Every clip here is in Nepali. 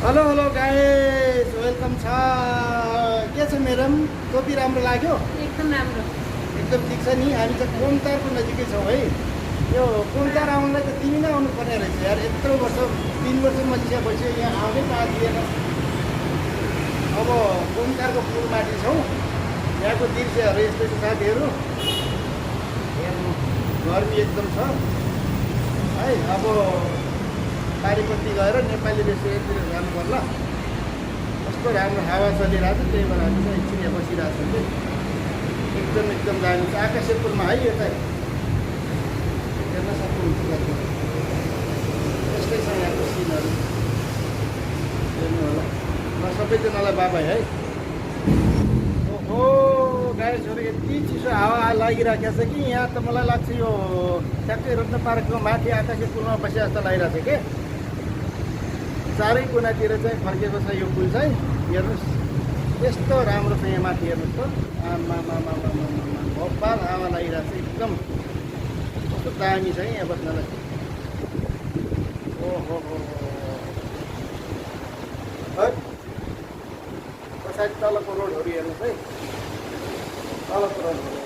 हेलो हेलो गाइस वेलकम छ। के छ मेरो टोपी राम्रो लाग्यो? एकदम राम्रो। एकदम ठिक छ नि। हामी चाहिँ कोमतारको नजिकै छौँ है। यो कोमतार आउनलाई त तिमी नै आउनु पर्ने रहेछ यार। यत्रो वर्ष 3 वर्ष मसिया भइसक्यो यहाँ आउनै पाएन। अब कोमतारको पुलमाथि छौँ। यहाँको दृश्यहरू यस्तो छ साथीहरू। हेर्नु गर्मी एकदम छ है। अब पारिपट्टि गएर नेपाली रेस्टुरेन्टतिर जानु पर्ला। कस्तो राम्रो हावा चलिरहेको छ, त्यही भएर हामी चाहिँ एकछिन यहाँ बसिरहेको छौँ कि एकदम दामी छ। आकाशे पुलमा है यो चाहिँ हेर्न सक्नुहुन्छ। यस्तै छ यहाँको सिनहरू हेर्नु होला। म सबैजनालाई बाबाई है। ओहो गाइसहरू यति चिसो हावा लागिरहेको छ कि यहाँ त मलाई लाग्छ यो ट्याक्कै रत्न पार्कको माथि आकाशे पुलमा बसे जस्तो लागिरहेको छ कि। चारै कुनातिर चाहिँ फर्केको छ यो पुल चाहिँ। हेर्नुहोस् यस्तो राम्रो छ यहाँ माथि। हेर्नुहोस् त आमा भोपाल हावा लागिरहेको छ एकदम। कस्तो दामी छ यहाँ बस्नलाई। ओहो है पछाडि तलको रोडहरू हेर्नुहोस् है। तलको रोडहरू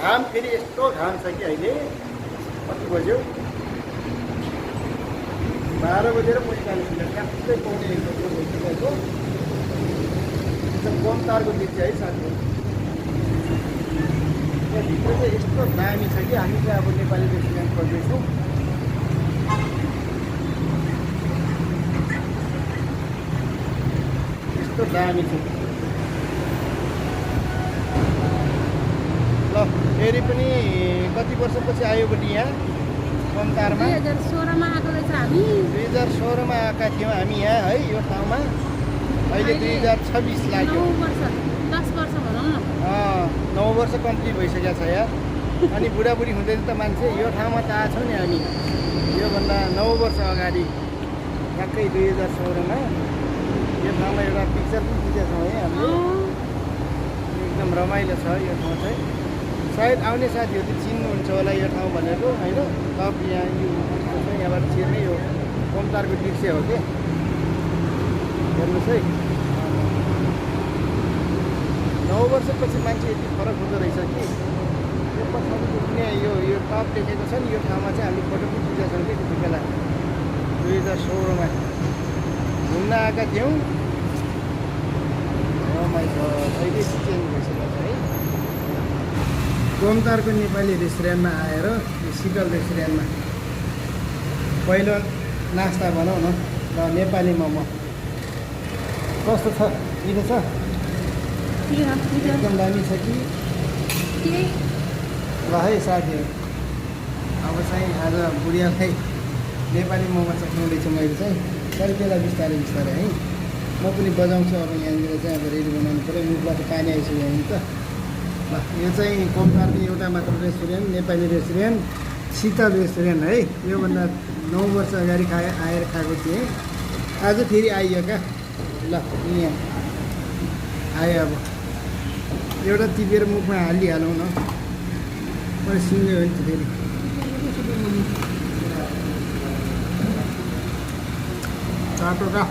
घाम फेरि यस्तो घाम छ कि अहिले कति बज्यो 12 बजेर 45 मिनट ट्याक्कै पाउने 1 बजेर भइसकेको। कोमतारको दृश्य है साथीहरू। त्यहाँभित्र चाहिँ यस्तो दामी छ कि हामी चाहिँ अब नेपाली रेस्टुरेन्ट खोज्दैछौँ। यस्तो दामी छ। ल फेरि पनि कति वर्षपछि आयो भने यहाँ कोमतारमा 2016 मा आएको रहेछ हामी। 2016 मा आएका थियौँ हामी यहाँ है यो ठाउँमा। अहिले 2026 लाग्यो। 9 वर्ष 10 वर्ष भनौँ न। 9 वर्ष कम्प्लिट भइसकेको छ यार। अनि बुढाबुढी हुँदैन त मान्छे। यो ठाउँमा त आएको छौँ नि हामी योभन्दा 9 वर्ष अगाडि ठ्याक्कै 2016 मा यो ठाउँमा एउटा पिक्चर पनि खिचेका छौँ है हामीले। एकदम रमाइलो छ यो ठाउँ चाहिँ। सायद आउने साथीहरू चिन्नुहुन्छ होला यो ठाउँ भनेको होइन। तब यहाँ यो यहाँबाट छिर्ने यो कोमतारको दृश्य हो कि। हेर्नुहोस् है 9 वर्षपछि मान्छे यति फरक हुँदो रहेछ कि। यो पछाडि पुग्ने यो टप देखेको छ नि यो ठाउँमा चाहिँ हामीले फोटो पनि खिचेका छौँ कि त्यति बेला 2016 मा घुम्न आएका थियौँ। अहिले चेन्ज भइसकेको छ है। कोमतारको नेपाली रेस्टुरेन्टमा आएर यो शीतल रेस्टुरेन्टमा पहिलो नास्ता भनौँ न र नेपाली मोमो कस्तो छ? मिठो छ? एकदम दामी छ कि। ल है साथीहरू अब चाहिँ आज बुढियालाई नेपाली मोमो चखाउँदैछु मैले चाहिँ। तर त्यसलाई बिस्तारै है म पनि बजाउँछु। अब यहाँनिर चाहिँ अब रेडी बनाउनु पऱ्यो। मुखबाट पानी आइसक्यो नि त। ल यो चाहिँ कोमतारको एउटा मात्र रेस्टुरेन्ट नेपाली रेस्टुरेन्ट शीतल रेस्टुरेन्ट है। योभन्दा 9 वर्ष अगाडि आएर खाएको थिएँ। आज फेरि आइयो क्या। ल यहाँ आयो। अब एउटा टिपेर मुखमा हालिहालौँ न। मैले सुन्यो भने फेरि चाटो का